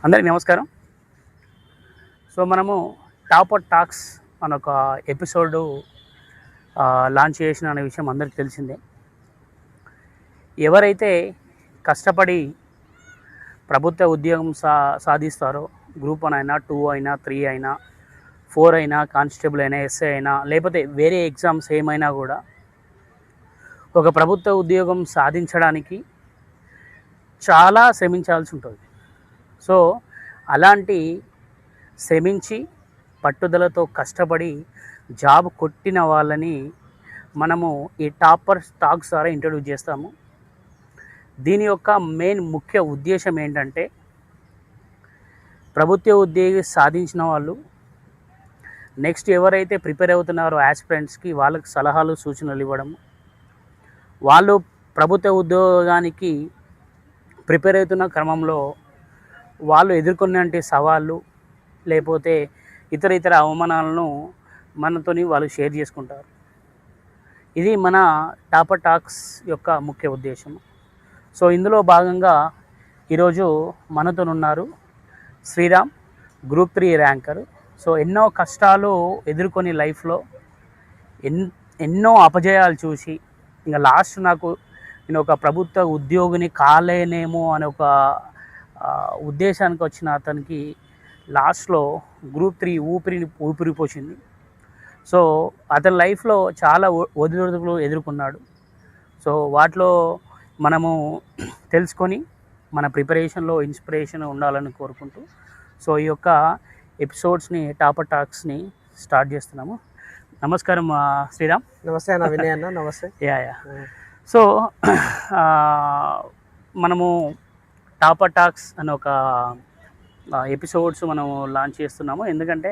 అందరికీ నమస్కారం. సో మనము టాపర్ టాక్స్ అనే ఒక ఎపిసోడ్ లాంచ్ చేసిన అనే విషయం అందరికీ తెలిసిందే. ఎవరైతే కష్టపడి ప్రభుత్వ ఉద్యోగం సాధిస్తారో, గ్రూప్ 1 అయినా, 2 అయినా, 3 అయినా, 4 అయినా, కానిస్టేబుల్ అయినా, ఎస్ఐ అయినా, లేకపోతే వేరే ఎగ్జామ్స్ ఏమైనా కూడా ఒక ప్రభుత్వ ఉద్యోగం సాధించడానికి చాలా శ్రమించాల్సి ఉంటుంది. సో అలాంటి శ్రమించి పట్టుదలతో కష్టపడి జాబ్ కొట్టిన వాళ్ళని మనము ఈ టాపర్ టాక్స్ ద్వారా ఇంట్రడ్యూస్ చేస్తాము. దీని యొక్క మెయిన్ ముఖ్య ఉద్దేశం ఏంటంటే, ప్రభుత్వ ఉద్యోగి సాధించిన వాళ్ళు నెక్స్ట్ ఎవరైతే ప్రిపేర్ అవుతున్నారో యాస్పిరెంట్స్కి వాళ్ళకి సలహాలు సూచనలు ఇవ్వడం, వాళ్ళు ప్రభుత్వ ఉద్యోగానికి ప్రిపేర్ అవుతున్న క్రమంలో వాళ్ళు ఎదుర్కొన్నటువంటి సవాళ్ళు లేకపోతే ఇతర అవమానాలను మనతోని వాళ్ళు షేర్ చేసుకుంటారు. ఇది మన టాపర్ టాక్స్ యొక్క ముఖ్య ఉద్దేశం. సో ఇందులో భాగంగా ఈరోజు మనతోనున్నారు శ్రీరామ్, గ్రూప్ 3 ర్యాంకర్. సో ఎన్నో కష్టాలు ఎదుర్కొని లైఫ్లో ఎన్నో అపజయాలు చూసి ఇంకా లాస్ట్ నేను ఒక ప్రభుత్వ ఉద్యోగిని కాలేనేమో అనే ఒక ఉద్దేశానికి వచ్చిన అతనికి లాస్ట్లో గ్రూప్ 3 ఊపిరిపోసింది. సో అతని లైఫ్లో చాలా ఒడిదుడుకులు ఎదుర్కొన్నాడు. సో వాటిలో మనము తెలుసుకొని మన ప్రిపరేషన్లో ఇన్స్పిరేషన్ ఉండాలని కోరుకుంటూ సో ఈ యొక్క ఎపిసోడ్స్ని టాపర్ టాక్స్ని స్టార్ట్ చేస్తున్నాము. నమస్కారం శ్రీరామ్. నమస్తే అన్న, వినయ్ అన్న. నమస్తే. యా. సో మనము టాపర్ టాక్స్ అనే ఒక ఎపిసోడ్స్ మనము లాంచ్ చేస్తున్నాము. ఎందుకంటే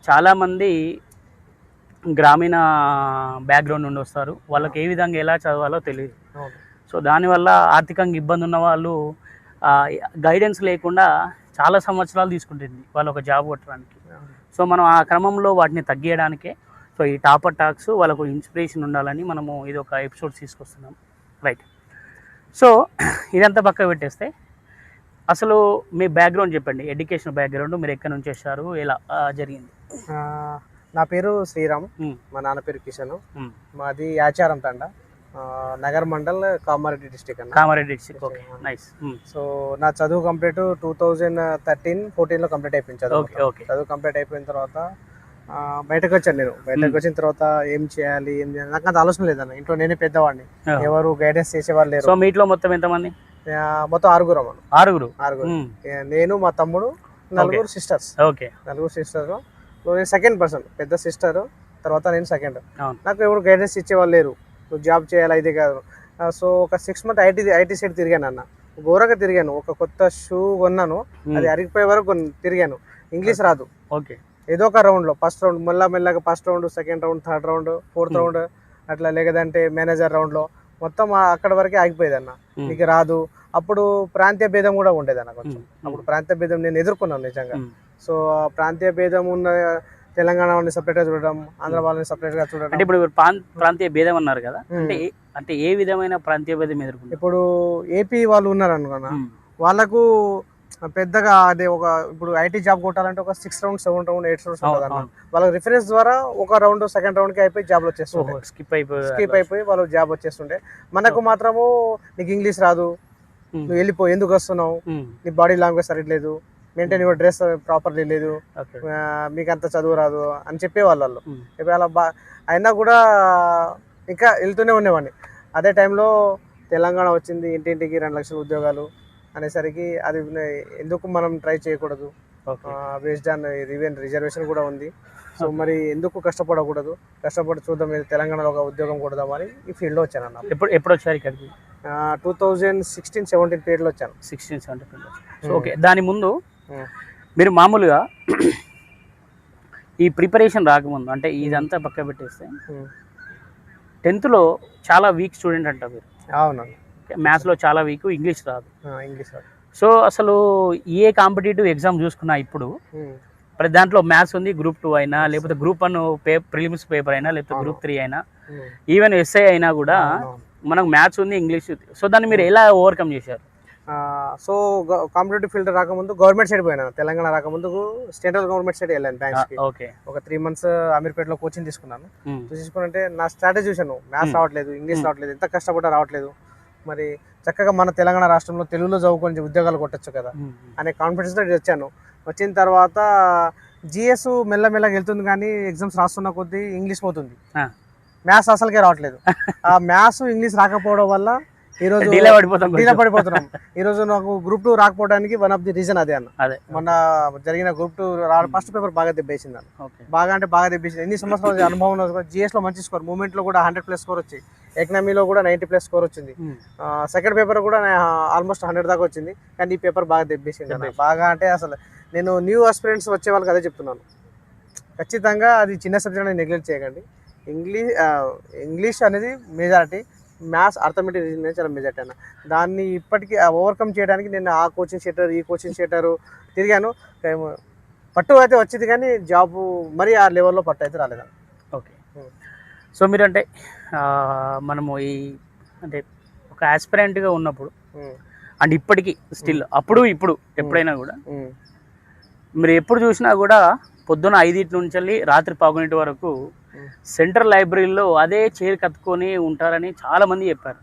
చాలామంది గ్రామీణ బ్యాక్గ్రౌండ్ నుండి వస్తారు, వాళ్ళకి ఏ విధంగా ఎలా చదవాలో తెలియదు. సో దానివల్ల ఆర్థికంగా ఇబ్బంది ఉన్న వాళ్ళు గైడెన్స్ లేకుండా చాలా సంవత్సరాలు తీసుకుంటుంది వాళ్ళు ఒక జాబ్ కొట్టడానికి. సో మనం ఆ క్రమంలో వాటిని తగ్గించడానికే సో ఈ టాపర్ టాక్స్ వాళ్ళకు ఇన్స్పిరేషన్ ఉండాలని మనము ఇది ఒక ఎపిసోడ్ తీసుకొస్తున్నాం. రైట్. సో ఇదంతా పక్క పెట్టేస్తే అసలు మీ బ్యాక్గ్రౌండ్ చెప్పండి, ఎడ్యుకేషన్ బ్యాక్గ్రౌండ్, మీరు ఎక్కడి నుంచి వచ్చారు, ఎలా జరిగింది? నా పేరు శ్రీరామ్, మా నాన్న పేరు కిషన్, మాది యాచారం తండ, నగర్ మండల్, కామారెడ్డి డిస్టిక్ అన్న. Kamareddy district. Okay, nice. So నా చదువు కంప్లీట్ 2013-14లో కంప్లీట్ అయిపోయింది చదువు. చదువు కంప్లీట్ అయిపోయిన తర్వాత బయటకు వచ్చాను. బయటకు వచ్చిన తర్వాత ఏం చేయాలి నాకు అంత ఆలోచన లేదన్న. ఇంట్లో నేనే పెద్దవాడిని, ఎవరు గైడెన్స్ చేసేవాళ్ళు లేరు. సో మీ ఇంట్లో మొత్తం ఎంతమంది? మొత్తం ఆరుగురు. ఆరుగురు. నేను, మా తమ్ముడు, నలుగురు సిస్టర్స్. ఓకే, నలుగురు సిస్టర్స్. నేను సెకండ్ పర్సన్, పెద్ద సిస్టర్, తర్వాత నేను సెకండ్. నాకు ఎవరు గైడెన్స్ ఇచ్చేవాళ్ళు లేరు, నువ్వు జాబ్ చేయాలి అయితే కాదు. సో ఒక 6 months ఐటీ సైడ్ తిరిగాను అన్న, ఘోరంగా తిరిగాను. ఒక కొత్త షూ కొన్నాను, అది అరిగిపోయే వరకు తిరిగాను. ఇంగ్లీష్ రాదు. ఓకే. ఏదో ఒక రౌండ్లో ఫస్ట్ రౌండ్, మెల్లగా first round, second round, third round, fourth round, అట్లా లేదంటే మేనేజర్ రౌండ్లో మొత్తం అక్కడ వరకే ఆగిపోయేది అన్న. నీకు రాదు. అప్పుడు ప్రాంతీయ భేదం కూడా ఉండేది అన్న కొంచెం. అప్పుడు ప్రాంతీయ భేదం నేను ఎదుర్కొన్నాను నిజంగా. సో ప్రాంతీయ భేదం ఉన్న తెలంగాణ వాళ్ళని సపరేట్గా చూడడం, ఆంధ్ర వాళ్ళని సపరేట్గా చూడడం. అంటే ఇప్పుడు ప్రాంతీయ భేదం అన్నారు కదా, అంటే ఏ విధమైన ప్రాంతీయ భేదం ఎదుర్కొన్నారు? ఇప్పుడు ఏపీ వాళ్ళు ఉన్నారు అనుకున్నా, వాళ్ళకు పెద్దగా అదే ఒక ఇప్పుడు ఐటీ జాబ్ కొట్టాలంటే ఒక 6 rounds, 7 rounds, 8 rounds ఉంటుంది అన్న. వాళ్ళ రిఫరెన్స్ ద్వారా ఒక రౌండ్, సెకండ్ రౌండ్కి అయిపోయి జాబ్లు వచ్చేస్తుండే. స్కిప్ అయిపోయి వాళ్ళు జాబ్ వచ్చేస్తుండే. మనకు మాత్రము నీకు ఇంగ్లీష్ రాదు, నువ్వు వెళ్ళిపో, ఎందుకు వస్తున్నావు, నీ బాడీ లాంగ్వేజ్ సరిగ్లేదు, మెయింటైన్ యువర్ డ్రెస్ ప్రాపర్లీ లేదు, మీకు అంత చదువు రాదు అని చెప్పేవాళ్ళు. అలా అయినా కూడా ఇంకా వెళ్తూనే ఉండేవాడిని. అదే టైంలో తెలంగాణ వచ్చింది, ఇంటింటికి 2 లక్షల ఉద్యోగాలు అనేసరికి అది ఎందుకు మనం ట్రై చేయకూడదు, బేస్డ్ ఆన్ రిజర్వేషన్ కూడా ఉంది. సో మరి ఎందుకు కష్టపడకూడదు, కష్టపడి చూద్దాం, తెలంగాణలో ఒక ఉద్యోగం కొడదామని ఈ ఫీల్డ్లో వచ్చాను అన్న. ఎప్పుడు వచ్చారు ఇక్కడికి? 2016-17 పీరియడ్లో వచ్చాను. 16-17. So okay. దాని ముందు మీరు మామూలుగా ఈ ప్రిపరేషన్ రాకముందు, అంటే ఇదంతా పక్క పెట్టేస్తే 10th చాలా వీక్ స్టూడెంట్ అంట మీరు. అవునా? మ్యాథ్స్లో చాలా వీక్, ఇంగ్లీష్ రాదు. సో అసలు ఏ కాంపిటేటివ్ ఎగ్జామ్ చూసుకున్నా ఇప్పుడు ప్రతి దాంట్లో మ్యాథ్స్ ఉంది. గ్రూప్ 2 అయినా, లేకపోతే గ్రూప్ 1 ప్రిలిమ్స్ పేపర్ అయినా, లేకపోతే గ్రూప్ 3 అయినా, ఈవెన్ ఎస్ఐ అయినా కూడా మనకు మ్యాథ్స్ ఉంది, ఇంగ్లీష్ ఉంది. సో దాన్ని మీరు ఎలా ఓవర్కమ్ చేశారు? సో కాంపిటేటివ్ ఫీల్డ్ రాకముందు గవర్నమెంట్ సైడ్ పోయినాను. తెలంగాణ రాకముందు సెంట్రల్ గవర్నమెంట్ సైడ్ వెళ్ళాను బ్యాంక్స్కి. ఓకే. ఒక 3 months అమీర్పేటలో కోచింగ్ తీసుకున్నాను. తీసుకుంటే నా స్ట్రాటజీ చూశాను, మ్యాథ్స్ రావట్లేదు, ఇంగ్లీష్ రావట్లేదు, ఎంత కష్టపడ్డా రావట్లేదు, మరి చక్కగా మన తెలంగాణ రాష్ట్రంలో తెలుగులో చదువుకొని ఉద్యోగాలు కొట్టచ్చు కదా అనే కాన్ఫిడెన్స్ తోటి వచ్చాను. వచ్చిన తర్వాత జిఎస్ మెల్లమెల్లగా వెళ్తుంది, కానీ ఎగ్జామ్స్ రాస్తున్న కొద్దీ ఇంగ్లీష్ పోతుంది, మ్యాథ్స్ అసలుకే రావట్లేదు. ఆ మ్యాథ్స్ ఇంగ్లీష్ రాకపోవడం వల్ల ఈరోజు డీలా పడిపోతున్నాం. ఈరోజు నాకు Group 2 రాకపోవడానికి వన్ ఆఫ్ ది రీజన్ అదే అన్న. మొన్న జరిగిన Group 2 ఫస్ట్ పేపర్ బాగా దెబ్బేసింది అన్న. బాగా దెబ్బేసింది. ఎన్ని సంవత్సరాల అనుభవం, జిఎస్ లో మంచి స్కోర్, మూమెంట్ లో కూడా 100+ స్కోర్ వచ్చి, ఎకనామీలో కూడా 90+ స్కోర్ వచ్చింది. సెకండ్ పేపర్ కూడా ఆల్మోస్ట్ 100 దాకా వచ్చింది. కానీ ఈ పేపర్ బాగా దెబ్బేసింది. బాగా అంటే అసలు నేను న్యూ ఆస్పిరెంట్స్ వచ్చే వాళ్ళకి అదే చెప్తున్నాను, ఖచ్చితంగా అది చిన్న సబ్జెక్ట్ అనేది నెగ్లెక్ట్ చేయకండి. ఇంగ్లీష్ అనేది మెజారిటీ, మ్యాథ్స్ అర్థమెటిక్ రీజనింగ్ చాలా మెజారిటీ అన్న. దాన్ని ఇప్పటికీ ఓవర్కమ్ చేయడానికి నేను ఆ కోచింగ్ సెంటర్ ఈ కోచింగ్ సెంటర్ తిరిగాను. పట్టు అయితే వచ్చింది, కానీ జాబ్ మరి ఆ లెవెల్లో పట్టు అయితే రాలేదన్న. ఓకే. సో మీరు అంటే మనము ఈ అంటే ఒక ఆస్పిరెంట్గా ఉన్నప్పుడు అండ్ ఇప్పటికీ స్టిల్ అప్పుడు ఇప్పుడు ఎప్పుడైనా కూడా మీరు ఎప్పుడు చూసినా కూడా పొద్దున 5 నుంచి వెళ్ళి రాత్రి 11 వరకు సెంట్రల్ లైబ్రరీలో అదే చైర్ కత్తుకొని ఉంటారని చాలామంది చెప్పారు.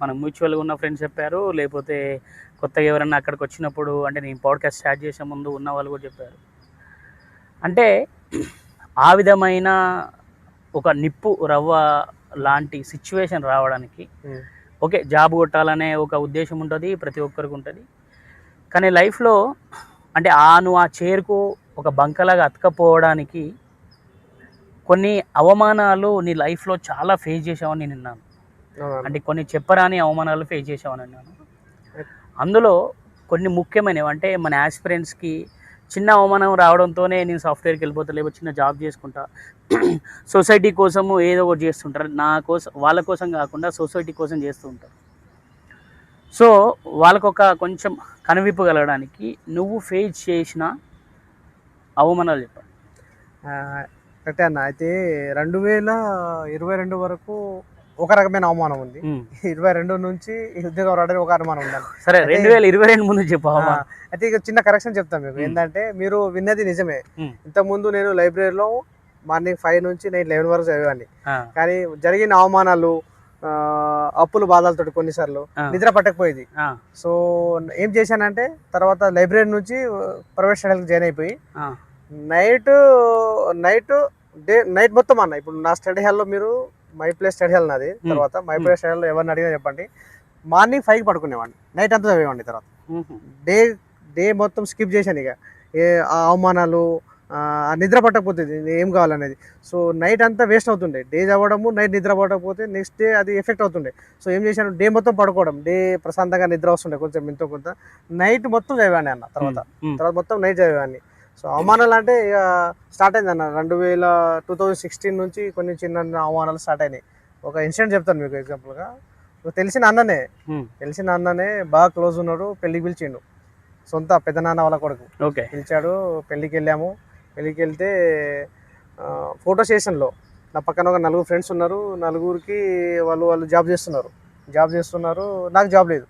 మనకు మ్యూచువల్గా ఉన్న ఫ్రెండ్స్ చెప్పారు, లేకపోతే కొత్తగా ఎవరన్నా అక్కడికి వచ్చినప్పుడు, అంటే నేను పాడ్కాస్ట్ స్టార్ట్ చేసే ముందు ఉన్న వాళ్ళు కూడా చెప్పారు. అంటే ఆ విధమైన ఒక నిప్పు రవ్వ లాంటి సిచ్యువేషన్ రావడానికి ఓకే, జాబ్ కొట్టాలనే ఒక ఉద్దేశం ఉంటుంది, ప్రతి ఒక్కరికి ఉంటుంది. కానీ లైఫ్లో అంటే నువ్వు ఆ చైర్కు ఒక బంకలాగా అతకపోవడానికి కొన్ని అవమానాలు నీ లైఫ్లో చాలా ఫేస్ చేసావని నేను విన్నాను. అంటే కొన్ని చెప్పరాని అవమానాలు ఫేస్ చేసావని అన్నాను. అందులో కొన్ని ముఖ్యమైనవి, అంటే మన ఆస్పిరెంట్స్కి చిన్న అవమానం రావడంతోనే నేను సాఫ్ట్వేర్కి వెళ్ళిపోతా, లేకపోతే చిన్న జాబ్ చేసుకుంటా, సొసైటీ కోసము ఏదో ఒకటి చేస్తుంటారు. నా కోసం, వాళ్ళ కోసం కాకుండా సొసైటీ కోసం చేస్తూ ఉంటారు. సో వాళ్ళకొక కొంచెం కనువిప్పు కలగడానికి నువ్వు ఫేస్ చేసిన అవమానాలు చెప్పండి. కరెక్టే అన్న. అయితే 2022 వరకు ఒక రకమైన అవమానం ఉంది, 22 నుంచి ఈ ఉద్యోగం రావడానికి ఒక అనుమానం ఉంది. సరే, 2022 ముందు చెప్పు. అయితే ఇక చిన్న కరెక్షన్ చెప్తాను మీకు. ఏంటంటే మీరు విన్నది నిజమే. ఇంతకుముందు నేను లైబ్రరీలో మార్నింగ్ 5 నుంచి నైట్ 11 వరకు చదివాన్ని. కానీ జరిగిన అవమానాలు, అప్పులు, బాధలతో కొన్నిసార్లు నిద్ర పట్టకపోయేది. సో ఏం చేశానంటే తర్వాత లైబ్రరీ నుంచి ప్రైవేట్ స్టడీలకు జాయిన్ అయిపోయి నైట్ మొత్తం అన్న. ఇప్పుడు నా స్టడీ హాల్లో మీరు మై ప్లేస్ స్టడీ హాల్ నాది. తర్వాత మై ప్లేస్ స్టడీ హాల్లో ఎవరిని అడిగినా చెప్పండి, మార్నింగ్ 5కి పడుకునేవాడిని, నైట్ అంతా చదివేవాడిని. తర్వాత డే మొత్తం స్కిప్ చేశాను. ఇక ఆ అవమానాలు, నిద్ర పట్టకపోతుంది ఏం కావాలనేది. సో నైట్ అంతా వేస్ట్ అవుతుండే, డే చదవడము, నైట్ నిద్ర పట్టకపోతే నెక్స్ట్ డే అది ఎఫెక్ట్ అవుతుండే. సో ఏం చేశాను, డే మొత్తం పడుకోవడం, డే ప్రశాంతంగా నిద్ర వస్తుండే కొంచెం ఎంతో కొంత, నైట్ మొత్తం చదివాడిని అన్న. తర్వాత మొత్తం నైట్ చదివాడిని. సో అవమానాలు అంటే ఇక స్టార్ట్ అయింది అన్న. 2016 నుంచి కొన్ని చిన్న అవమానాలు స్టార్ట్ అయినాయి. ఒక ఇన్సిడెంట్ చెప్తాను మీకు ఎగ్జాంపుల్గా. తెలిసిన అన్ననే బాగా క్లోజ్ ఉన్నాడు, పెళ్ళికి పిలిచిండు. సొంత పెద్దనాన్న వాళ్ళ కొడుకు పిలిచాడు. పెళ్ళికి వెళ్ళాము. పెళ్ళికి వెళ్తే ఫోటో సెషన్లో నా పక్కన ఒక 4 ఫ్రెండ్స్ ఉన్నారు. 4గురికి వాళ్ళు జాబ్ చేస్తున్నారు. నాకు జాబ్ లేదు.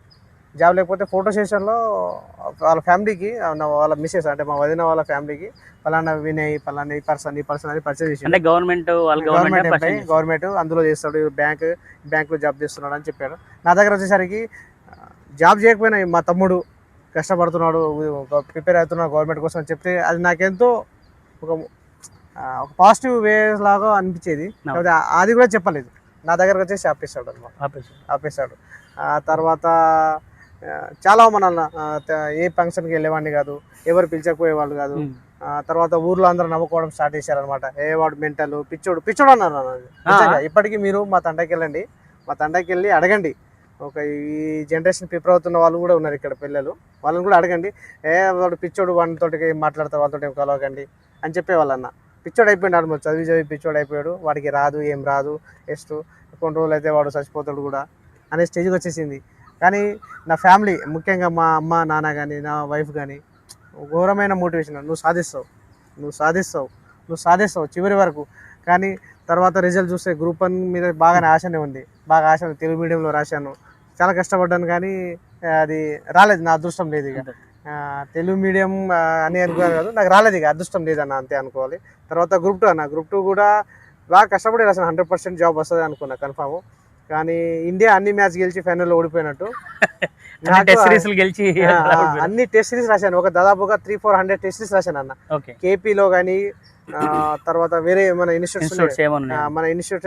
జాబ్ లేకపోతే ఫోటో సెషన్లో వాళ్ళ ఫ్యామిలీకి, వాళ్ళ మిస్సెస్ అంటే మా వదిన వాళ్ళ ఫ్యామిలీకి పలానా వినయ్, పలానా ఈ పర్సన్ అని పరిచయం చేసి, అంటే గవర్నమెంట్ అందులో చేస్తాడు, బ్యాంకులో జాబ్ చేస్తున్నాడు అని చెప్పాడు. నా దగ్గర వచ్చేసరికి జాబ్ చేయకపోయినా మా తమ్ముడు కష్టపడుతున్నాడు, ప్రిపేర్ అవుతున్నాడు గవర్నమెంట్ కోసం అని చెప్తే అది నాకెంతో ఒక పాజిటివ్ వే లాగా అనిపించేది. కాకపోతే అది కూడా చెప్పలేదు. నా దగ్గరకు వచ్చేసి ఆపేశాడు. తర్వాత చాలా అవమానాలు. ఏ ఫంక్షన్కి వెళ్ళేవాడిని కాదు, ఎవరు పిలిచకపోయేవాళ్ళు కాదు. తర్వాత ఊర్లో అందరూ నవ్వుకోవడం స్టార్ట్ చేశారనమాట. వాడు మెంటల్, పిచ్చోడు అన్నారు. ఇప్పటికీ మీరు మా తండ్రికి వెళ్ళి అడగండి. ఒక ఈ జనరేషన్ ప్రిపేర్ అవుతున్న వాళ్ళు కూడా ఉన్నారు ఇక్కడ పిల్లలు, వాళ్ళని కూడా అడగండి. వాడు పిచ్చోడు, వాడితోటి మాట్లాడతారు, వాళ్ళతో ఏం కలవకండి అని చెప్పేవాళ్ళన్న. పిచ్చోడు అయిపోయాడు, ఆల్మోస్ట్ చదివి పిచ్చోడు అయిపోయాడు, వాడికి ఏం రాదు, నెక్స్ట్ కొన్ని రోజులు అయితే వాడు చచ్చిపోతాడు కూడా అనే స్టేజ్కి వచ్చేసింది. కానీ నా ఫ్యామిలీ, ముఖ్యంగా మా అమ్మ నాన్న కానీ నా వైఫ్ కానీ ఘోరమైన మోటివేషన్, నువ్వు సాధిస్తావు చివరి వరకు. కానీ తర్వాత రిజల్ట్ చూస్తే Group 1 మీద బాగానే ఆశనే ఉంది. తెలుగు మీడియంలో రాశాను, చాలా కష్టపడ్డాను కానీ అది రాలేదు, నా అదృష్టం లేదు ఇక. తెలుగు మీడియం అని అనుకున్నాను కాదు, నాకు రాలేదు ఇక, అదృష్టం లేదన్న అంతే అనుకోవాలి. తర్వాత గ్రూప్ 2 అన్న, గ్రూప్ 2 కూడా బాగా కష్టపడి రాసాను, 100% జాబ్ వస్తుంది అనుకున్నా కన్ఫామ్. కానీ ఇండియా అన్ని మ్యాచ్ గెలిచి ఫైనల్లో ఓడిపోయినట్టు. అన్ని టెస్ట్ సిరీస్ రాశాను, ఒక దాదాపుగా 300-400 టెస్ట్ సిరీస్ రాశాను అన్న. కేపీలో కానీ తర్వాత వేరే మన ఇన్స్టిట్యూట్స్ మన ఇన్స్టిట్యూట్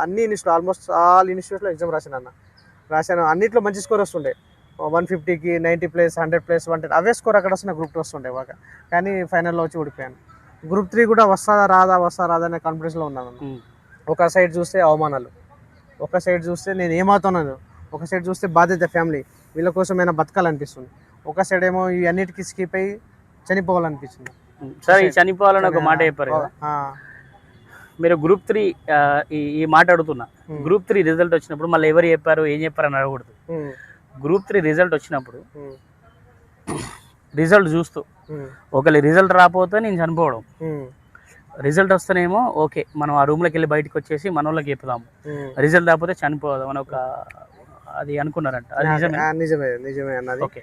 అన్ని ఇన్స్టిట్యూట్ ఆల్మోస్ట్ ఆల్ ఇన్స్టిట్యూట్లో ఎగ్జామ్ రాశాను. అన్నింటిలో మంచి స్కోర్ వస్తుండే, 150కి 90+, 100+, 110 అవే స్కోర్ అక్కడ వస్తున్న గ్రూప్ 2 వస్తుండే బాగా. కానీ ఫైనల్లో వచ్చి ఓడిపోయాను. గ్రూప్ 3 కూడా వస్తుందా రాదా అనే కాన్ఫిడెన్స్లో ఉన్నాను. ఒక సైడ్ చూస్తే అవమానాలు, ఒక సైడ్ చూస్తే నేను ఏమవుతున్నాను, ఒక సైడ్ చూస్తే బాధ్యత ఫ్యామిలీ, వీళ్ళ కోసమైనా బతకాలనిపిస్తుంది. ఒక సైడ్ ఏమో ఈ అన్నిటికీ స్కిప్ అయ్యి చనిపోవాలనిపిస్తుంది. సరే, చనిపోవాలని ఒక మాట చెప్పారు కదా మీరు. గ్రూప్ 3 ఈ మాట అడుగుతున్నా, గ్రూప్ 3 రిజల్ట్ వచ్చినప్పుడు మళ్ళీ ఎవరు చెప్పారు ఏం చెప్పారు అని అడగకూడదు. గ్రూప్ 3 రిజల్ట్ వచ్చినప్పుడు రిజల్ట్ చూస్తూ ఒకవేళ రిజల్ట్ రాకపోతే నేను చనిపోవడం, రిజల్ట్ వస్తేనేమో ఓకే మనం ఆ రూమ్లోకి వెళ్ళి బయటకు వచ్చేసి మన వాళ్ళకి చెప్పుదాము, రిజల్ట్ రాకపోతే చనిపోదాం అని ఒక అది అనుకున్నారంట. అది నిజమే అన్నది. ఓకే,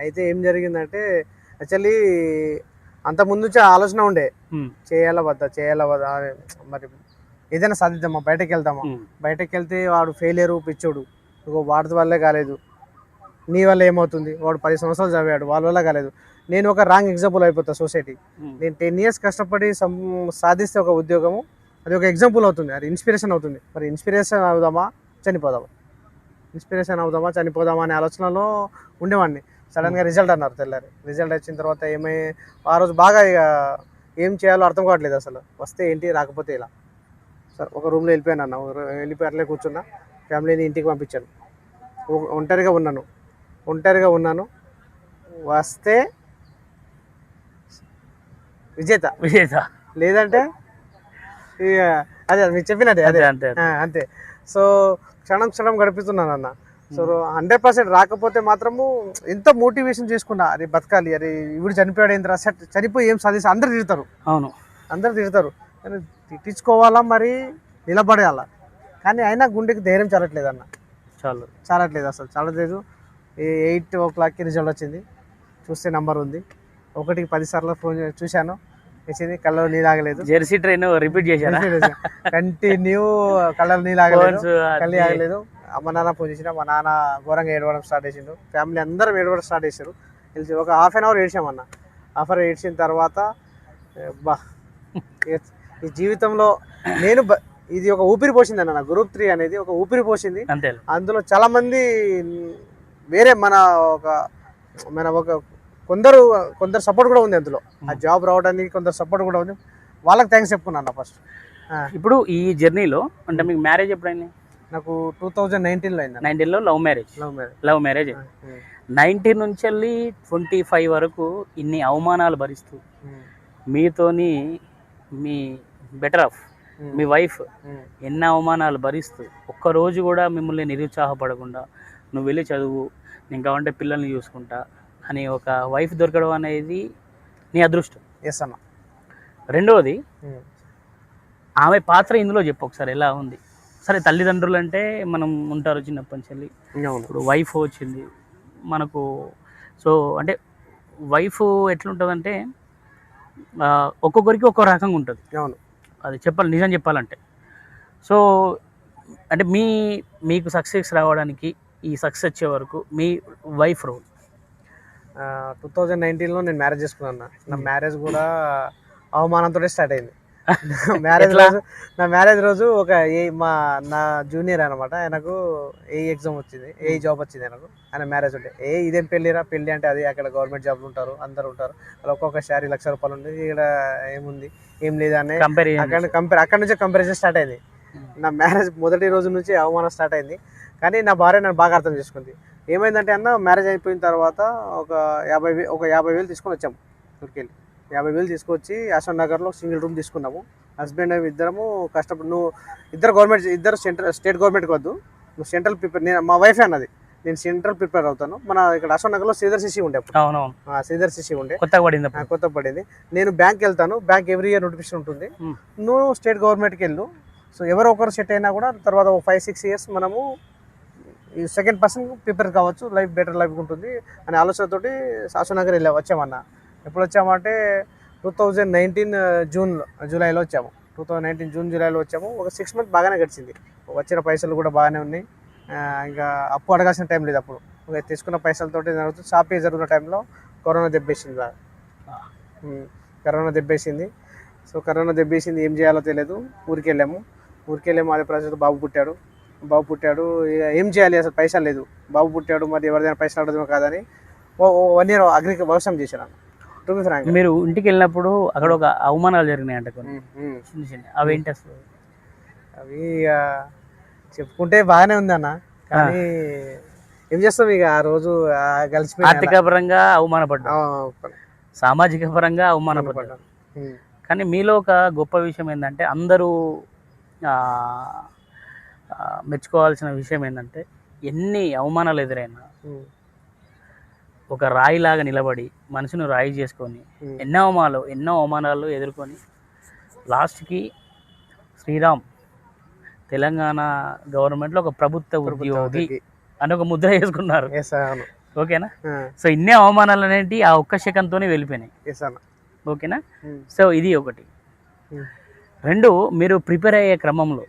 అయితే ఏం జరిగిందంటే యాక్చువల్లీ అంత ముందు ఆలోచన ఉండే, చేయాలా వద్దా మరి ఏదైనా సాధిద్దామా, బయటకు వెళ్తామా, బయటకు వెళ్తే వాడు ఫెయిలియర్ పిచ్చోడు, వాడి వల్లే కాలేదు, నీ వల్ల ఏమవుతుంది, వాడు 10 సంవత్సరాలు చదివాడు వాళ్ళ వల్ల కాలేదు, నేను ఒక రాంగ్ ఎగ్జాంపుల్ అయిపోతా సొసైటీ. నేను 10 ఇయర్స్ కష్టపడి సాధిస్తే ఒక ఉద్యోగము, అది ఒక ఎగ్జాంపుల్ అవుతుంది, అది ఇన్స్పిరేషన్ అవుతుంది. మరి ఇన్స్పిరేషన్ అవుదామా చనిపోదామా అనే ఆలోచనలో ఉండేవాడిని. సడన్గా రిజల్ట్ అన్నారు, తెల్లారి రిజల్ట్ వచ్చిన తర్వాత ఆ రోజు బాగా ఇక ఏం చేయాలో అర్థం కావట్లేదు అసలు, వస్తే ఏంటి రాకపోతే ఇలా. సరే ఒక రూమ్లో వెళ్ళిపోయాను అన్న, వెళ్ళిపోయి అట్లే కూర్చున్నా, ఫ్యామిలీని ఇంటికి పంపించాను, ఒంటరిగా ఉన్నాను. వస్తే విజేత, లేదంటే ఇక అదే మీరు చెప్పినట్టే అదే అంతే. సో క్షణం గడుపుతున్నాను అన్న. సో 100% రాకపోతే మాత్రము ఎంత మోటివేషన్ చేసుకున్నా, అరే బతకాలి, అరే ఇప్పుడు చనిపోయాడు ఏంద్రా, చనిపోయి ఏం సాధిస్తే అందరు తిడతారు. అవును, అందరు తిడతారు, కానీ తిట్టించుకోవాలా, మరి నిలబడేయాలా. కానీ అయినా గుండెకి ధైర్యం చాలట్లేదు అన్న, అసలు చాలట్లేదు. 8 o'clockకి రిజల్ట్ వచ్చింది, చూస్తే నంబర్ ఉంది, 1కి 10 సార్లు ఫోన్ చూశాను, వచ్చింది, కళ్ళలో నీళ్ళు ఆగలేదు. జెర్సీ ట్రైన్ రిపీట్ చేశాను, కంటిన్యూ కళ్ళలో నీళ్ళు ఆగలేదు. అమ్మ నాన్న ఫోన్ చేసిన, మా నాన్న ఘోరంగా ఏడవడం స్టార్ట్ చేసిండు, ఫ్యామిలీ అందరం ఏడవడం స్టార్ట్ చేశారు. తెలిసి ఒక ½ an hour ఏడ్చామన్న. ½ hour ఏడ్చిన తర్వాత ఈ జీవితంలో నేను ఇది ఒక ఊపిరి పోసింది అన్న, గ్రూప్ 3 అనేది ఒక ఊపిరి పోసింది. అందులో చాలా మంది వేరే మన కొందరు సపోర్ట్ కూడా ఉంది అందులో, ఆ జాబ్ రావడానికి కొందరు సపోర్ట్ కూడా ఉంది, వాళ్ళకి థ్యాంక్స్ చెప్పుకున్నాను ఫస్ట్. ఇప్పుడు ఈ జర్నీలో అంటే మీకు మ్యారేజ్ ఎప్పుడైంది? నాకు 2019లో అయింది. 19లో లవ్ మ్యారేజ్ 19 నుంచి వెళ్ళి 25 వరకు ఇన్ని అవమానాలు భరిస్తూ మీతోని మీ బెటర్ ఆఫ్ మీ వైఫ్ ఎన్ని అవమానాలు భరిస్తూ ఒక్కరోజు కూడా మిమ్మల్ని నిరుత్సాహపడకుండా నువ్వు వెళ్ళి చదువు, నేను కావాలంటే పిల్లల్ని చూసుకుంటా అని ఒక వైఫ్ దొరకడం అనేది నీ అదృష్టం. ఎస్ అన్న. రెండవది ఆమె పాత్ర ఇందులో చెప్పు ఒకసారి, ఎలా ఉంది? సరే తల్లిదండ్రులు అంటే మనం ఉంటారు చిన్నప్పటి నుంచి, ఇప్పుడు వైఫ్ వచ్చింది మనకు. సో అంటే వైఫ్ ఎట్లుంటుందంటే ఒక్కొక్కరికి ఒక్కో రకంగా ఉంటుంది. అవును, అది నిజం చెప్పాలంటే. సో అంటే మీకు సక్సెస్ రావడానికి, ఈ సక్సెస్ వచ్చే వరకు మీ వైఫ్ రోల్. 2019లో నేను మ్యారేజ్ చేసుకున్నాను. నా మ్యారేజ్ కూడా అవమానంతో స్టార్ట్ అయింది. నా మ్యారేజ్ రోజు ఒక నా జూనియర్ అనమాట, ఆయనకు ఎగ్జామ్ వచ్చింది, జాబ్ వచ్చింది ఆయన మ్యారేజ్ ఉంటే. ఇదేం పెళ్ళి అంటే అది అక్కడ గవర్నమెంట్ జాబ్లు ఉంటారు, అందరు ఉంటారు, అలా ఒక్కొక్క శారీ ₹1,00,000 ఉంది, ఇక్కడ ఏముంది ఏం లేదు అని అక్కడ నుంచే కంపారిజన్ స్టార్ట్ అయింది. నా మ్యారేజ్ మొదటి రోజు నుంచి అవమానం స్టార్ట్ అయింది. కానీ నా భార్య నన్ను బాగా అర్థం చేసుకుంది. ఏమైందంటే అన్న, మ్యారేజ్ అయిపోయిన తర్వాత ఒక 50,000 తీసుకొని వచ్చాము ఊరికెళ్ళి. 50,000 తీసుకొచ్చి యశ్వంత్ నగర్లో సింగిల్ రూమ్ తీసుకున్నాము. హస్బెండ్ ఇద్దరము కష్టపడి, ఇద్దరు స్టేట్ గవర్నమెంట్కి వద్దు, నువ్వు సెంట్రల్ ప్రిపేర్, మా వైఫ్ అన్నది నేను సెంట్రల్ ప్రిపేర్ అవుతాను. మన ఇక్కడ యశ్వంత్ నగర్లో శ్రీధర్ సిసి ఉండే, శ్రీధర్ సిసి ఉండే, కొత్త పడింది. నేను బ్యాంక్కి వెళ్తాను, బ్యాంక్ ఎవ్రీ ఇయర్ నోటిఫికేషన్ ఉంటుంది, నువ్వు స్టేట్ గవర్నమెంట్కి వెళ్ళు. సో ఎవరో ఒకరు సెట్ అయినా కూడా తర్వాత 5-6 years మనము ఈ సెకండ్ పర్సన్ ప్రిపేర్ కావచ్చు, లైఫ్ బెటర్ లైఫ్ ఉంటుంది అనే ఆలోచనతోటి శాసనగర్ వచ్చామన్న. ఎప్పుడు వచ్చామంటే 2019 జూలైలో వచ్చాము. 2019 జూలైలో వచ్చాము. ఒక 6 months బాగానే గడిచింది. వచ్చిన పైసలు కూడా బాగానే ఉన్నాయి. ఇంకా అప్పు అడగాల్సిన టైం లేదు. అప్పుడు తీసుకున్న పైసలతోటి షాప్ జరుగుతున్న టైంలో కరోనా దెబ్బేసింది బాగా. కరోనా దెబ్బేసింది. సో కరోనా దెబ్బేసింది, ఏం చేయాలో తెలియదు. ఊరికి వెళ్ళాము. అదే ప్రజలు బాబు పుట్టాడు. ఇక ఏం చేయాలి, అసలు పైసలు లేదు. బాబు పుట్టాడు, మరి ఎవరిదైనా పైసలు అడగడమో కాదని 1 year వ్యవసాయం చేశాను. మీరు ఇంటికి వెళ్ళినప్పుడు అక్కడ ఒక అవమానాలు జరిగినాయి అంటే కొన్ని చిన్న చిన్న, అవేంటి అసలు? అవి చెప్పుకుంటే బాగానే ఉంది అన్న, కానీ ఏం చేస్తాం ఇక ఆ రోజు కలిసిపోయి. ఆర్థిక పరంగా అవమానపడ్డా, సామాజిక పరంగా అవమానపడ్డా. కానీ మీలో ఒక గొప్ప విషయం ఏంటంటే, అందరూ మెచ్చుకోవాల్సిన విషయం ఏంటంటే, ఎన్ని అవమానాలు ఎదురైనా ఒక రాయిలాగా నిలబడి మనసును రాయి చేసుకొని ఎన్నో అవమానాలు ఎదుర్కొని లాస్ట్కి శ్రీరామ్ తెలంగాణ గవర్నమెంట్లో ఒక ప్రభుత్వ ఉద్యోగి అని ఒక ముద్ర వేసుకున్నారు. ఓకేనా? సో ఇన్ని అవమానాలు అనేవి ఆ ఒక్క సెకండ్తోనే వెళ్ళిపోయినాయి. ఓకేనా? సో ఇది ఒకటి. 2, మీరు ప్రిపేర్ అయ్యే క్రమంలో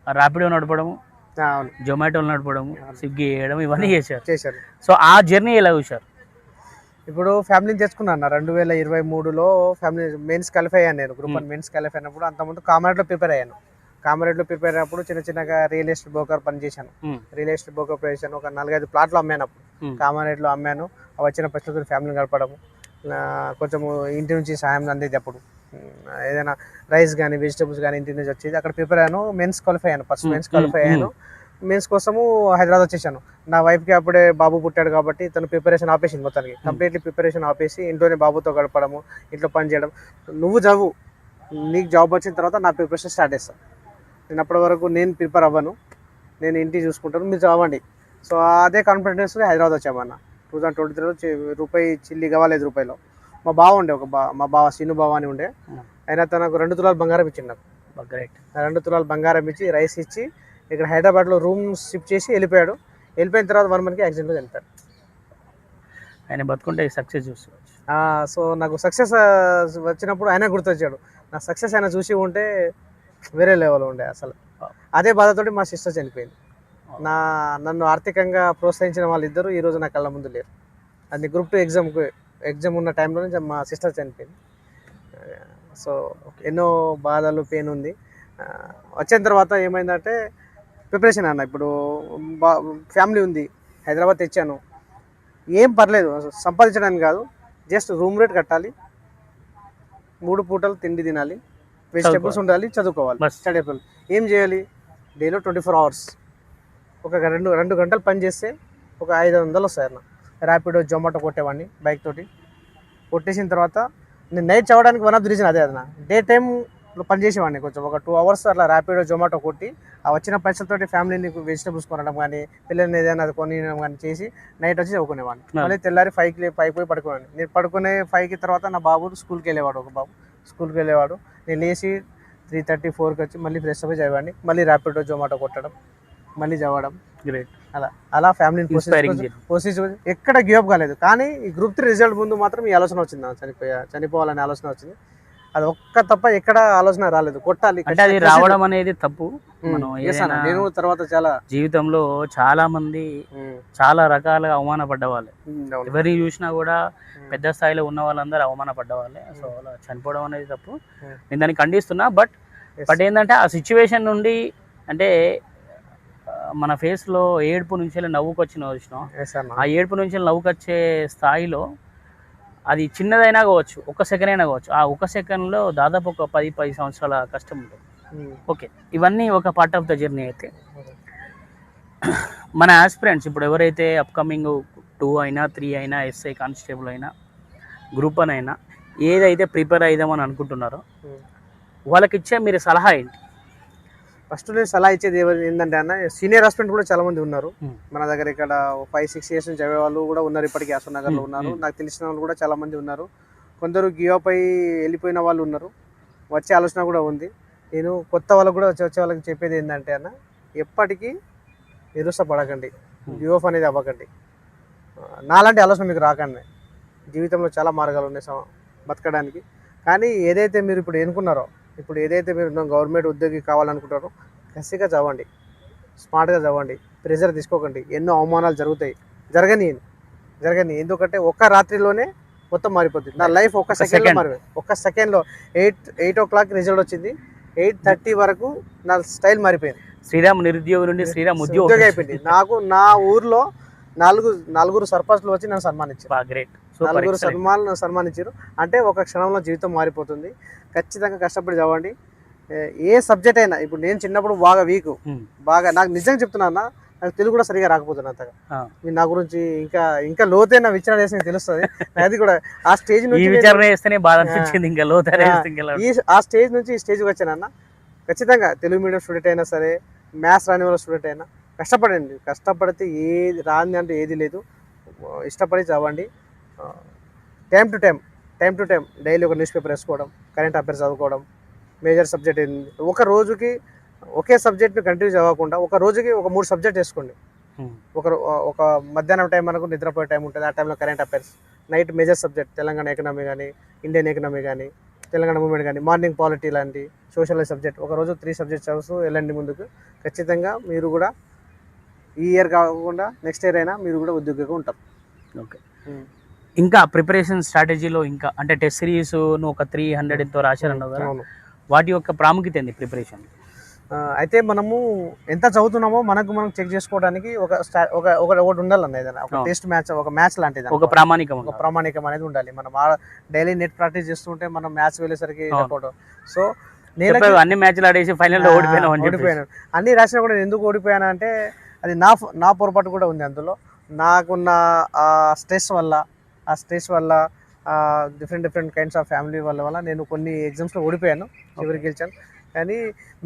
ర్యాపిడో నడపడము, జొమాటోలు నడపడము, స్విగ్గీ చేయడం, ఇవన్నీ చేశారు. సో ఆ జర్నీ ఎలా చూశారు? ఇప్పుడు ఫ్యామిలీని తెచ్చుకున్నాను. 2023లో ఫ్యామిలీ మెయిన్స్ క్వాలిఫై అయ్యాను నేను. గ్రూప్ 1 మెయిన్స్ క్వాలిఫై అయినప్పుడు అంతకుముందు కామారెడ్డిలో ప్రిపేర్ అయ్యాను. కామారెడ్డిలో ప్రిపేర్ అయినప్పుడు చిన్నగా రియల్ ఎస్టేట్ బ్రోకర్ పనిచేశాను. రియల్ ఎస్టేట్ బ్రోకర్ చేశాను. ఒక 4-5 ప్లాట్లు అమ్మాను. అప్పుడు కామారెడ్డిలో అమ్మాను. వచ్చిన పైసలతో ఫ్యామిలీని గడపడము, కొంచెము ఇంటి నుంచి సాయం అందేది. అప్పుడు ఏదైనా రైస్ కానీ వెజిటబుల్స్ కానీ ఇంటి నుంచి వచ్చేది. అక్కడ ప్రిపేర్ అయ్యాను. మెయిన్స్ క్వాలిఫై అయ్యాను. ఫస్ట్ మెయిన్స్ క్వాలిఫై అయ్యాను. మెయిన్స్ కోసము హైదరాబాద్ వచ్చేసాను. నా వైఫ్కి అప్పుడే బాబు పుట్టాడు కాబట్టి తను ప్రిపరేషన్ ఆపేసింది. మొత్తానికి కంప్లీట్లీ ప్రిపరేషన్ ఆపేసి ఇంట్లోనే బాబుతో గడపడము, ఇంట్లో పని చేయడం. నువ్వు చదువు, నీకు జాబ్ వచ్చిన తర్వాత నా ప్రిపరేషన్ స్టార్ట్ చేస్తాను. నేను అప్పటి వరకు నేను ప్రిపేర్ అవ్వను, నేను ఇంటికి చూసుకుంటాను, మీరు చదవండి. సో అదే కాన్ఫిడెన్స్గా హైదరాబాద్ వచ్చామన్న. 2023లో రూపాయి చిల్లి కావాలేదు రూపాయలో. మా బావ ఉండే, మా బావ సీను బావ అని ఉండే. అయినా తనకు 2 తులాలు బంగారం ఇచ్చింది నాకు. 2 తులాలు బంగారం ఇచ్చి, రైస్ ఇచ్చి, ఇక్కడ హైదరాబాద్లో రూమ్ షిఫ్ట్ చేసి వెళ్ళిపోయాడు. వెళ్ళిపోయిన తర్వాత 1 monthకి యాక్సిడెంట్లో చనిపోయాడు. ఆయన బతుకుంటే సక్సెస్ చూసుకోవచ్చు. సో నాకు సక్సెస్ వచ్చినప్పుడు ఆయన గుర్తొచ్చాడు. నా సక్సెస్ ఆయన చూసి ఉంటే వేరే లెవెల్ ఉండే అసలు. అదే బాధతోటి మా సిస్టర్ చనిపోయింది. నన్ను ఆర్థికంగా ప్రోత్సహించిన వాళ్ళిద్దరూ ఈరోజు నా కళ్ళ ముందు లేరు. అది గ్రూప్ 2 ఎగ్జామ్ ఉన్న టైంలో నుంచి మా సిస్టర్ చనిపోయింది. సో ఎన్నో బాధలు, పెయిన్ ఉంది. వచ్చిన తర్వాత ఏమైందంటే ప్రిపరేషన్ అన్న. ఇప్పుడు ఫ్యామిలీ ఉంది, హైదరాబాద్ తెచ్చాను, ఏం పర్లేదు, సంపాదించడానికి కాదు, జస్ట్ రూమ్ రేట్ కట్టాలి, 3 పూటలు తిండి తినాలి, వెజిటేబుల్స్ ఉండాలి, చదువుకోవాలి. స్టడీబుల్ ఏం చేయాలి? డైలో 24 hours ఒక 2 గంటలు పని చేస్తే ఒక 500 వస్తాయి అన్న. ర్యాపిడో, జొమాటో కొట్టేవాడిని బైక్ తోటి. కొట్టేసిన తర్వాత నేను నైట్ చదవడానికి వన్ ఆఫ్ ది రీజన్ అదే అన్న. డే టైంలో పని చేసేవాడిని కొంచెం ఒక 2 hours అట్లా ర్యాపిడో, జొమాటో కొట్టి ఆ వచ్చిన పైసలతోటి ఫ్యామిలీని వెజిటేబుల్స్ కొనడం కానీ, పిల్లల్ని ఏదైనా కొనడం కానీ చేసి నైట్ వచ్చి చదువుకునేవాడిని. మళ్ళీ తెల్లారి 5కి పోయి పడుకునేవాడిని. నేను పడుకునే 5కి తర్వాత నా బాబు స్కూల్కి వెళ్ళేవాడు. ఒక బాబు స్కూల్కి వెళ్ళేవాడు. నేను లేచి 3:30, 4కి వచ్చి మళ్ళీ ఫ్రెష్ అప్ చదివాడిని. మళ్ళీ ర్యాపిడో, జొమాటో కొట్టడం, మళ్ళీ చదవడం. గ్రేట్. అలా ఫ్యామిలీని పోషించు ఎక్కడ గివ్ కాలేదు. కానీ ఈ గ్రూప్ 3 రిజల్ట్ ముందు మాత్రం ఈ ఆలోచన వచ్చింది, చనిపోవాలనే ఆలోచన వచ్చింది. అది ఒక్క తప్ప ఎక్కడ ఆలోచన రాలేదు. కొట్టాలి అంటే అది రావడం అనేది తప్పు. నేను తర్వాత చాలా జీవితంలో చాలా మంది చాలా రకాలుగా అవమానపడ్డ వాళ్ళే. ఎవరిని చూసినా కూడా పెద్ద స్థాయిలో ఉన్న వాళ్ళందరూ అవమానపడ్డ వాళ్ళే. సో అలా చనిపోవడం అనేది తప్పు. నేను దాన్ని ఖండిస్తున్నా. బట్ ఏంటంటే ఆ సిచ్యువేషన్ నుండి, అంటే మన ఫేస్లో ఏడుపు నుంచి నవ్వుకు వచ్చిన ఆ ఏడుపు నుంచి నవ్వుకు వచ్చే స్థాయిలో అది చిన్నదైనా కావచ్చు, 1 సెకండ్ అయినా కావచ్చు. ఆ 1 సెకండ్లో దాదాపు ఒక 10 సంవత్సరాల కష్టం ఉంటుంది. ఓకే, ఇవన్నీ ఒక పార్ట్ ఆఫ్ ద జర్నీ. అయితే మన ఆస్పిరెంట్స్ ఇప్పుడు ఎవరైతే అప్కమింగ్ 2 అయినా 3 అయినా, ఎస్ఐ కానిస్టేబుల్ అయినా, గ్రూప్ 1 అయినా, ఏదైతే ప్రిపేర్ అయిదామని అనుకుంటున్నారో వాళ్ళకి ఇచ్చే మీరు సలహా ఏంటి? ఫస్ట్ నేను సలహా ఇచ్చేది ఏంటంటే అన్న, సీనియర్ ఆస్పిరెంట్ కూడా చాలా మంది ఉన్నారు మన దగ్గర. ఇక్కడ 5-6 years నుంచి చదివే వాళ్ళు కూడా ఉన్నారు. ఇప్పటికీ అశోక్నగర్లో ఉన్నారు. నాకు తెలిసిన వాళ్ళు కూడా చాలా మంది ఉన్నారు. కొందరు గివ్ అప్ అయి వెళ్ళిపోయిన వాళ్ళు ఉన్నారు. వచ్చే ఆలోచన కూడా ఉంది. నేను కొత్త వాళ్ళకు కూడా వచ్చే వాళ్ళకి చెప్పేది ఏంటంటే అన్న, ఎప్పటికీ నిరుత్సాహపడకండి, గివ్ అప్ అనేది అవ్వకండి. నాలాంటి ఆలోచన మీకు రాకండి. జీవితంలో చాలా మార్గాలు ఉన్నాయి బతకడానికి. కానీ ఏదైతే మీరు ఇప్పుడు ఎన్నుకున్నారో, ఇప్పుడు ఏదైతే మీరు గవర్నమెంట్ ఉద్యోగి కావాలనుకుంటారో కసిగా చదవండి, స్మార్ట్గా చదవండి, ప్రెజర్ తీసుకోకండి. ఎన్నో అవమానాలు జరగని. ఎందుకంటే ఒక్క రాత్రిలోనే మొత్తం మారిపోతుంది. నా లైఫ్ ఒక్క సెకండ్లో మారిపోయింది. ఒక్క సెకండ్లో 8 o'clock రిజల్ట్ వచ్చింది, 8:30 వరకు నా స్టైల్ మారిపోయింది. శ్రీరామ్ నిరుద్యోగి నుండి శ్రీరామ్ ఉద్యోగి అయిపోయింది. నాకు నా ఊర్లో నలుగురు సర్పంచ్లు వచ్చి నన్ను సన్మానించారు. నలుగురు సన్మానించారు. అంటే ఒక క్షణంలో జీవితం మారిపోతుంది. ఖచ్చితంగా కష్టపడి చదవండి. ఏ సబ్జెక్ట్ అయినా, ఇప్పుడు నేను చిన్నప్పుడు బాగా వీక్, బాగా నాకు నిజంగా చెప్తున్నా, నాకు తెలుగు కూడా సరిగా రాకపోతుంది అంతగా. మీరు నా గురించి ఇంకా లోతైన విచారణ చేసి తెలుస్తుంది. అది కూడా ఆ స్టేజ్ నుంచి ఆ స్టేజ్ నుంచి ఈ స్టేజ్కి వచ్చానన్న. ఖచ్చితంగా తెలుగు మీడియం స్టూడెంట్ అయినా సరే, మ్యాథ్స్ రాని వాళ్ళ స్టూడెంట్ అయినా కష్టపడండి. కష్టపడితే ఏది రాని అంటే ఏది లేదు. ఇష్టపడి చదవండి. టైం టు టైం డైలీ ఒక న్యూస్ పేపర్ వేసుకోవడం, కరెంట్ అఫైర్స్ చదువుకోవడం, మేజర్ సబ్జెక్ట్ ఏంది, ఒక రోజుకి ఒకే సబ్జెక్ట్ని కంటిన్యూ చదవకుండా ఒక రోజుకి ఒక 3 సబ్జెక్ట్ వేసుకోండి. ఒక మధ్యాహ్నం టైం మనకు నిద్రపోయే టైం ఉంటుంది, ఆ టైంలో current affairs, night major subject Telangana economy కానీ, ఇండియన్ ఎకనామీ కానీ, తెలంగాణ మూమెంట్ కానీ, మార్నింగ్ పాలిటీ లాంటి సోషల్ సబ్జెక్ట్, ఒక రోజు 3 సబ్జెక్ట్స్ చదువుతూ వెళ్ళండి ముందుకు. ఖచ్చితంగా మీరు కూడా ఈ ఇయర్ కాకుండా నెక్స్ట్ ఇయర్ అయినా మీరు కూడా ఉద్యోగిగా ఉంటారు. ఓకే. ఇంకా ప్రిపరేషన్ స్ట్రాటజీలో ఇంకా అంటే టెస్ట్ సిరీస్ ఒక 300 ఎంతో రాశారన్నావు కదా, వాటి యొక్క ప్రాముఖ్యత ఏంది ప్రిపరేషన్? అయితే మనము ఎంత చదువుతున్నామో మనం చెక్ చేసుకోవడానికి ఒకటి ఉండాలన్న, ఏదైనా ఒక టెస్ట్ మ్యాచ్, ఒక మ్యాచ్ లాంటిది, ఒక ప్రామాణికం అనేది ఉండాలి. మనం డైలీ నెట్ ప్రాక్టీస్ చేస్తుంటే మనం మ్యాచ్ వెళ్ళేసరికి సో నేను అన్ని మ్యాచ్లు ఆడేసి ఫైనల్లో ఓడిపోయాను. అన్ని రాసినా కూడా ఎందుకు ఓడిపోయాను అంటే అది నా పొరపాటు కూడా ఉంది అందులో. నాకున్న స్ట్రెస్ వల్ల డిఫరెంట్ కైండ్స్ ఆఫ్ ఫ్యామిలీ వల్ల నేను కొన్ని ఎగ్జామ్స్లో ఓడిపోయాను, చివరికి గెలిచాను. కానీ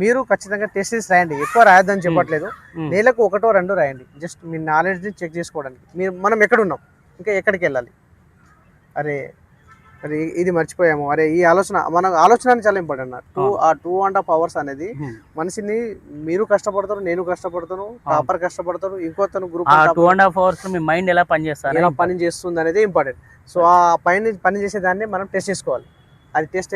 మీరు ఖచ్చితంగా టెస్ట్ చేసి రాయండి. ఎక్కువ రాయొద్దని చెప్పట్లేదు, నెలకు 1-2 రాయండి. జస్ట్ మీ నాలెడ్జ్ని చెక్ చేసుకోవడానికి. మనం ఎక్కడున్నాం, ఇంకా ఎక్కడికి వెళ్ళాలి, అరే ఇది మర్చిపోయాము, అరే ఈ ఆలోచన చాలా ఇంపార్టెంట్. 2.5 hours అనేది మనిషిని, మీరు కష్టపడతారు, నేను కష్టపడతాను, టాపర్ కష్టపడతారు, ఇంకొతను గ్రూప్ 2.5 hours మీ మైండ్ ఎలా పని చేస్తుంది అనేది ఇంపార్టెంట్. సో ఆ పని చేసేదాన్ని మనం టెస్ట్ చేసుకోవాలి. అది టెస్ట్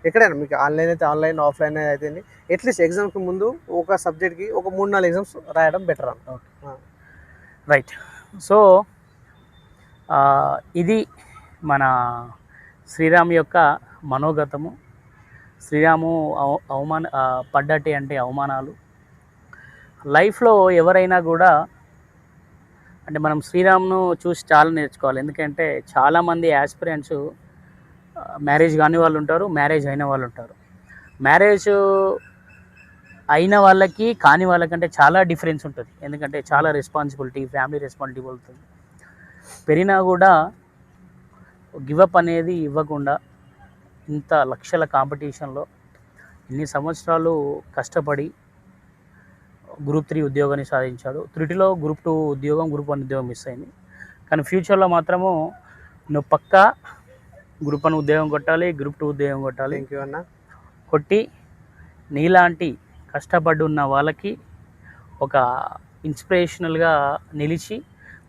ఎక్కడైనా మీకు ఆన్లైన్ అయితే ఆన్లైన్, ఆఫ్లైన్ అయితే అట్లీస్ట్ ఎగ్జామ్కి ముందు ఒక సబ్జెక్ట్కి ఒక 3-4 ఎగ్జామ్స్ రాయడం బెటర్ అన్న. రైట్. సో ఇది మన శ్రీరామ్ యొక్క మనోగతము. శ్రీరాము పడ్డటి అంటే అవమానాలు. లైఫ్లో ఎవరైనా కూడా అంటే మనం శ్రీరామ్ను చూసి చాలా నేర్చుకోవాలి. ఎందుకంటే చాలామంది యాస్పిరెంట్స్ మ్యారేజ్ కాని వాళ్ళు ఉంటారు, మ్యారేజ్ అయిన వాళ్ళు ఉంటారు. మ్యారేజ్ అయిన వాళ్ళకి కాని వాళ్ళకంటే చాలా డిఫరెన్స్ ఉంటుంది. ఎందుకంటే చాలా రెస్పాన్సిబిలిటీ, ఫ్యామిలీ రెస్పాన్సిబిలిటీ ఉంటుంది. పెరిగినా కూడా గివప్ అనేది ఇవ్వకుండా ఇంత లక్షల కాంపిటీషన్లో ఇన్ని సంవత్సరాలు కష్టపడి Group 3 ఉద్యోగాన్ని సాధించాడు. త్రుటిలో Group 2 ఉద్యోగం, Group 1 ఉద్యోగం మిస్ అయింది. కానీ ఫ్యూచర్లో మాత్రము నువ్వు పక్కా Group 1 ఉద్యోగం కొట్టాలి, Group 2 ఉద్యోగం కొట్టాలి. కొట్టి నీలాంటి కష్టపడి ఉన్న వాళ్ళకి ఒక ఇన్స్పిరేషనల్గా నిలిచి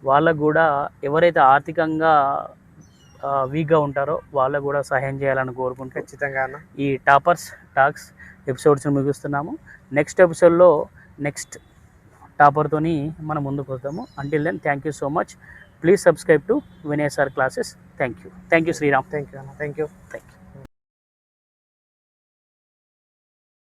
వాళ్ళకు కూడా ఎవరైతే ఆర్థికంగా వీక్గా ఉంటారో వాళ్ళకు కూడా సహాయం చేయాలని కోరుకుంటూ ఖచ్చితంగా ఈ టాపర్స్ టాక్స్ ఎపిసోడ్స్ని ముగిస్తున్నాము. నెక్స్ట్ ఎపిసోడ్లో నెక్స్ట్ టాపర్తోని మనం ముందుకు వస్తాము. Until then thank you so much. Please subscribe to Vinay sir classes. Thank you Sriram. Thank you.